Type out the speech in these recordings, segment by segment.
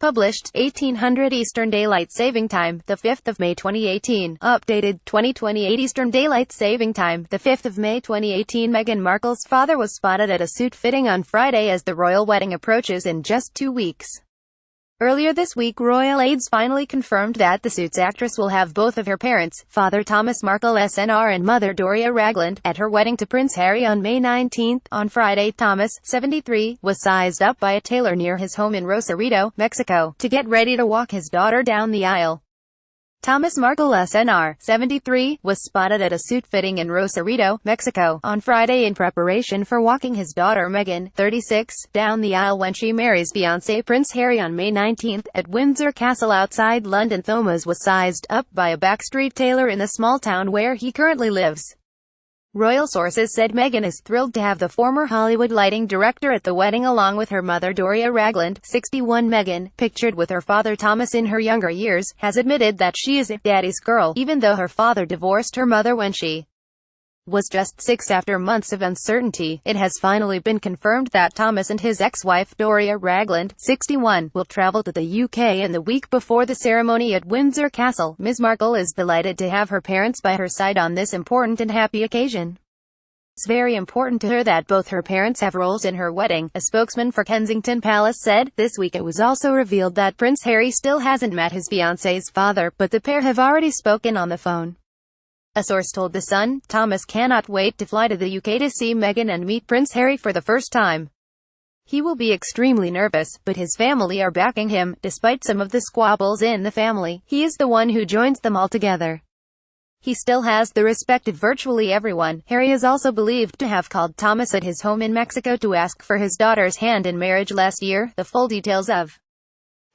Published, 1800 Eastern Daylight Saving Time, the 5th of May 2018. Updated, 2028 Eastern Daylight Saving Time, the 5th of May 2018. Meghan Markle's father was spotted at a suit fitting on Friday as the royal wedding approaches in just 2 weeks. Earlier this week, royal aides finally confirmed that the Suits actress will have both of her parents, Father Thomas Markle SNR and Mother Doria Ragland, at her wedding to Prince Harry on May 19. On Friday, Thomas, 73, was sized up by a tailor near his home in Rosarito, Mexico, to get ready to walk his daughter down the aisle. Thomas Markle SNR, 73, was spotted at a suit fitting in Rosarito, Mexico, on Friday in preparation for walking his daughter Meghan, 36, down the aisle when she marries fiancé Prince Harry on May 19, at Windsor Castle outside London. Thomas was sized up by a backstreet tailor in the small town where he currently lives. Royal sources said Meghan is thrilled to have the former Hollywood lighting director at the wedding along with her mother Doria Ragland, 61. Meghan, pictured with her father Thomas in her younger years, has admitted that she is a daddy's girl, even though her father divorced her mother when she was just 6. After months of uncertainty, it has finally been confirmed that Thomas and his ex-wife Doria Ragland, 61, will travel to the UK in the week before the ceremony at Windsor Castle. Ms. Markle is delighted to have her parents by her side on this important and happy occasion. It's very important to her that both her parents have roles in her wedding, a spokesman for Kensington Palace said. This week it was also revealed that Prince Harry still hasn't met his fiancée's father, but the pair have already spoken on the phone. A source told The Sun, Thomas cannot wait to fly to the UK to see Meghan and meet Prince Harry for the first time. He will be extremely nervous, but his family are backing him. Despite some of the squabbles in the family, he is the one who joins them all together. He still has the respect of virtually everyone. Harry is also believed to have called Thomas at his home in Mexico to ask for his daughter's hand in marriage last year. The full details of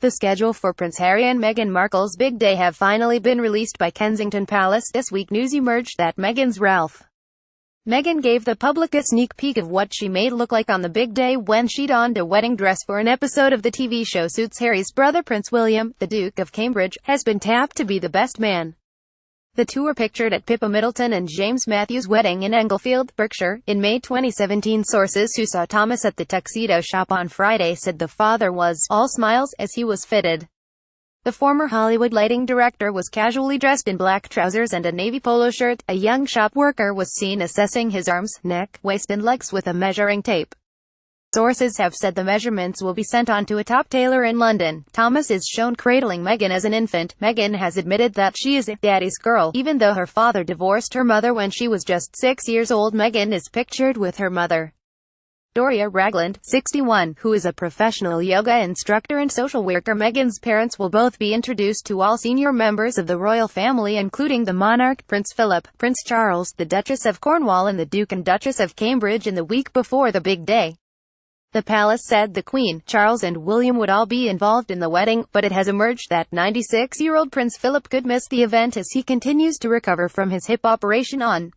the schedule for Prince Harry and Meghan Markle's big day have finally been released by Kensington Palace. This week news emerged that Meghan's Ralph. Meghan gave the public a sneak peek of what she may look like on the big day when she donned a wedding dress for an episode of the TV show Suits. Harry's brother Prince William, the Duke of Cambridge, has been tapped to be the best man. The two were pictured at Pippa Middleton and James Matthews' wedding in Englefield, Berkshire, in May 2017. Sources who saw Thomas at the tuxedo shop on Friday said the father was all smiles as he was fitted. The former Hollywood lighting director was casually dressed in black trousers and a navy polo shirt. A young shop worker was seen assessing his arms, neck, waist and legs with a measuring tape. Sources have said the measurements will be sent on to a top tailor in London. Thomas is shown cradling Meghan as an infant. Meghan has admitted that she is a daddy's girl, even though her father divorced her mother when she was just 6 years old. Meghan is pictured with her mother, Doria Ragland, 61, who is a professional yoga instructor and social worker. Meghan's parents will both be introduced to all senior members of the royal family, including the monarch, Prince Philip, Prince Charles, the Duchess of Cornwall and the Duke and Duchess of Cambridge in the week before the big day. The palace said the Queen, Charles and William would all be involved in the wedding, but it has emerged that 96-year-old Prince Philip could miss the event as he continues to recover from his hip operation on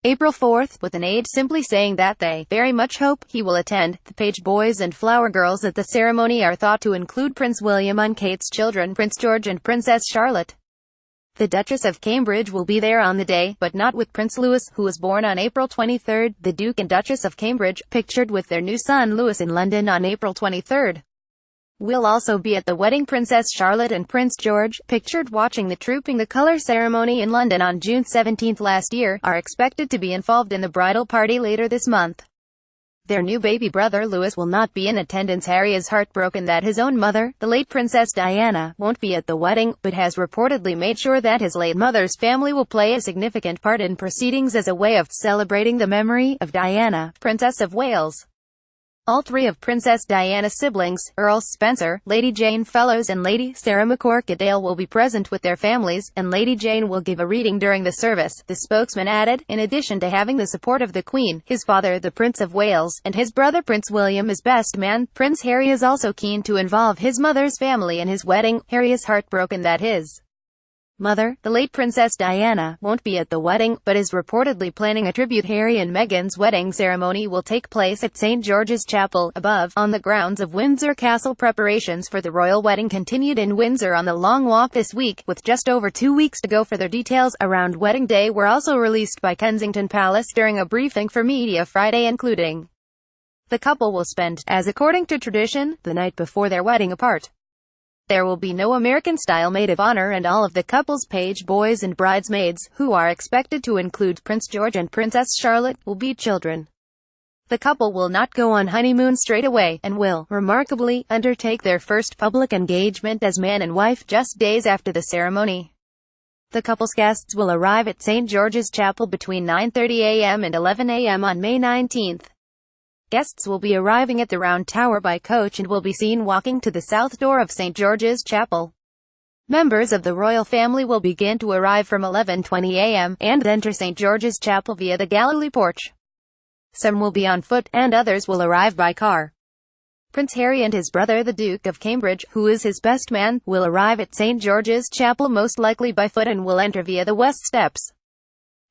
April 4, with an aide simply saying that they very much hope he will attend. The page boys and flower girls at the ceremony are thought to include Prince William and Kate's children, Prince George and Princess Charlotte. The Duchess of Cambridge will be there on the day, but not with Prince Louis, who was born on April 23. The Duke and Duchess of Cambridge, pictured with their new son Louis in London on April 23, will also be at the wedding. Princess Charlotte and Prince George, pictured watching the Trooping the Colour ceremony in London on June 17 last year, are expected to be involved in the bridal party later this month. Their new baby brother Louis will not be in attendance. Harry is heartbroken that his own mother, the late Princess Diana, won't be at the wedding, but has reportedly made sure that his late mother's family will play a significant part in proceedings as a way of celebrating the memory of Diana, Princess of Wales. All three of Princess Diana's siblings, Earl Spencer, Lady Jane Fellows and Lady Sarah McCorquodale, will be present with their families, and Lady Jane will give a reading during the service. The spokesman added, in addition to having the support of the Queen, his father the Prince of Wales, and his brother Prince William as best man, Prince Harry is also keen to involve his mother's family in his wedding. Harry is heartbroken that his mother, the late Princess Diana, won't be at the wedding, but is reportedly planning a tribute. Harry and Meghan's wedding ceremony will take place at St. George's Chapel, above, on the grounds of Windsor Castle. Preparations for the royal wedding continued in Windsor on the Long Walk this week, with just over 2 weeks to go. Further details around wedding day were also released by Kensington Palace during a briefing for media Friday, including the couple will spend, as according to tradition, the night before their wedding apart. There will be no American-style maid of honor, and all of the couple's page boys and bridesmaids, who are expected to include Prince George and Princess Charlotte, will be children. The couple will not go on honeymoon straight away, and will, remarkably, undertake their first public engagement as man and wife just days after the ceremony. The couple's guests will arrive at St. George's Chapel between 9:30 a.m. and 11 a.m. on May 19th. Guests will be arriving at the Round Tower by coach and will be seen walking to the south door of St. George's Chapel. Members of the royal family will begin to arrive from 11:20 a.m. and enter St. George's Chapel via the Galilee porch. Some will be on foot, and others will arrive by car. Prince Harry and his brother the Duke of Cambridge, who is his best man, will arrive at St. George's Chapel most likely by foot and will enter via the West Steps.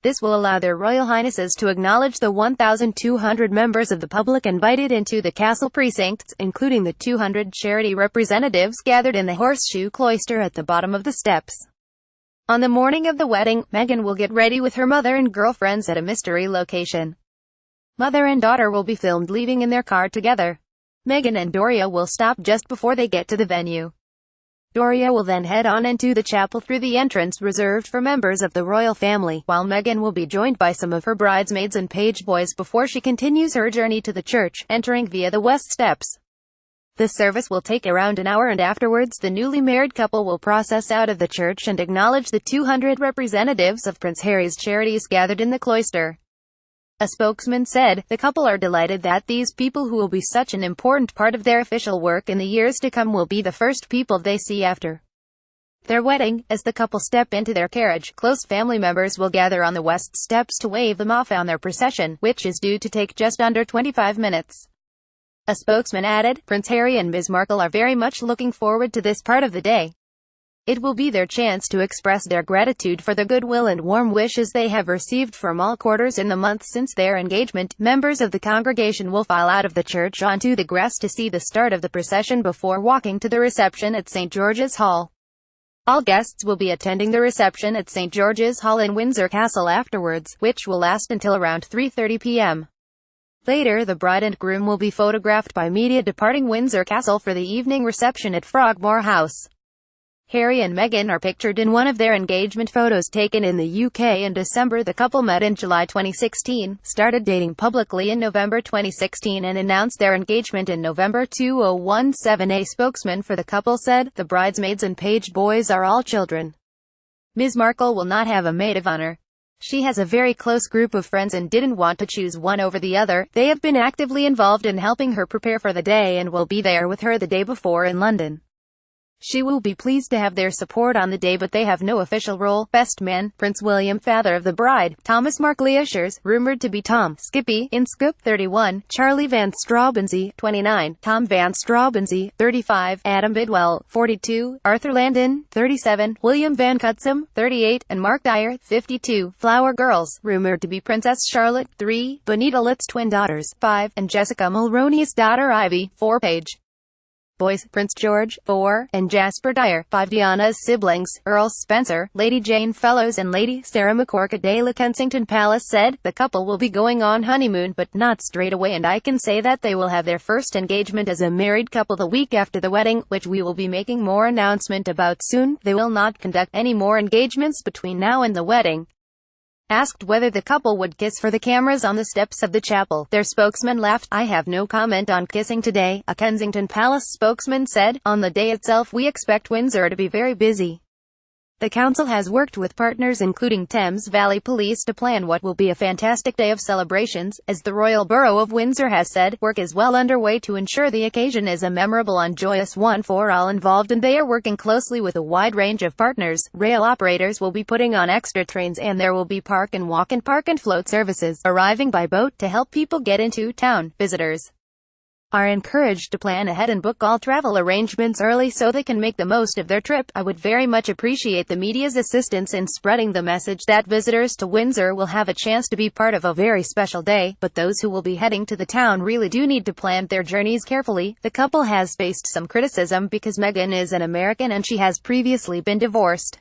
This will allow their Royal Highnesses to acknowledge the 1,200 members of the public invited into the castle precincts, including the 200 charity representatives gathered in the Horseshoe Cloister at the bottom of the steps. On the morning of the wedding, Meghan will get ready with her mother and girlfriends at a mystery location. Mother and daughter will be filmed leaving in their car together. Meghan and Doria will stop just before they get to the venue. Doria will then head on into the chapel through the entrance reserved for members of the royal family, while Meghan will be joined by some of her bridesmaids and page boys before she continues her journey to the church, entering via the West Steps. The service will take around an hour, and afterwards the newly married couple will process out of the church and acknowledge the 200 representatives of Prince Harry's charities gathered in the cloister. A spokesman said, "The couple are delighted that these people who will be such an important part of their official work in the years to come will be the first people they see after their wedding." As the couple step into their carriage, close family members will gather on the West Steps to wave them off on their procession, which is due to take just under 25 minutes. A spokesman added, "Prince Harry and Ms. Markle are very much looking forward to this part of the day. It will be their chance to express their gratitude for the goodwill and warm wishes they have received from all quarters in the month since their engagement." Members of the congregation will file out of the church onto the grass to see the start of the procession before walking to the reception at St. George's Hall. All guests will be attending the reception at St. George's Hall in Windsor Castle afterwards, which will last until around 3:30 p.m. Later, the bride and groom will be photographed by media departing Windsor Castle for the evening reception at Frogmore House. Harry and Meghan are pictured in one of their engagement photos taken in the UK in December. The couple met in July 2016, started dating publicly in November 2016, and announced their engagement in November 2017. A spokesman for the couple said, "The bridesmaids and page boys are all children. Ms. Markle will not have a maid of honor. She has a very close group of friends and didn't want to choose one over the other. They have been actively involved in helping her prepare for the day and will be there with her the day before in London. She will be pleased to have their support on the day, but they have no official role." Best man, Prince William, father of the bride, Thomas Markle assures, rumored to be Tom Skippy, in Scoop 31, Charlie Van Straubenzee, 29, Tom Van Straubenzee, 35, Adam Bidwell, 42, Arthur Landon, 37, William Van Cutsum, 38, and Mark Dyer, 52. Flower girls, rumored to be Princess Charlotte, 3, Bonita Litt's twin daughters, 5, and Jessica Mulroney's daughter Ivy, 4. Page boys, Prince George, 4, and Jasper Dyer, 5. Diana's siblings, Earl Spencer, Lady Jane Fellows and Lady Sarah McCorkadale of Kensington Palace said, "The couple will be going on honeymoon, but not straight away, and I can say that they will have their first engagement as a married couple the week after the wedding, which we will be making more announcement about soon. They will not conduct any more engagements between now and the wedding." Asked whether the couple would kiss for the cameras on the steps of the chapel, their spokesman laughed. "I have no comment on kissing today," a Kensington Palace spokesman said. "On the day itself we expect Windsor to be very busy. The council has worked with partners including Thames Valley Police to plan what will be a fantastic day of celebrations. As the Royal Borough of Windsor has said, work is well underway to ensure the occasion is a memorable and joyous one for all involved, and they are working closely with a wide range of partners. Rail operators will be putting on extra trains, and there will be park and walk and park and float services arriving by boat to help people get into town. Visitors are encouraged to plan ahead and book all travel arrangements early so they can make the most of their trip. I would very much appreciate the media's assistance in spreading the message that visitors to Windsor will have a chance to be part of a very special day, but those who will be heading to the town really do need to plan their journeys carefully." The couple has faced some criticism because Meghan is an American and she has previously been divorced.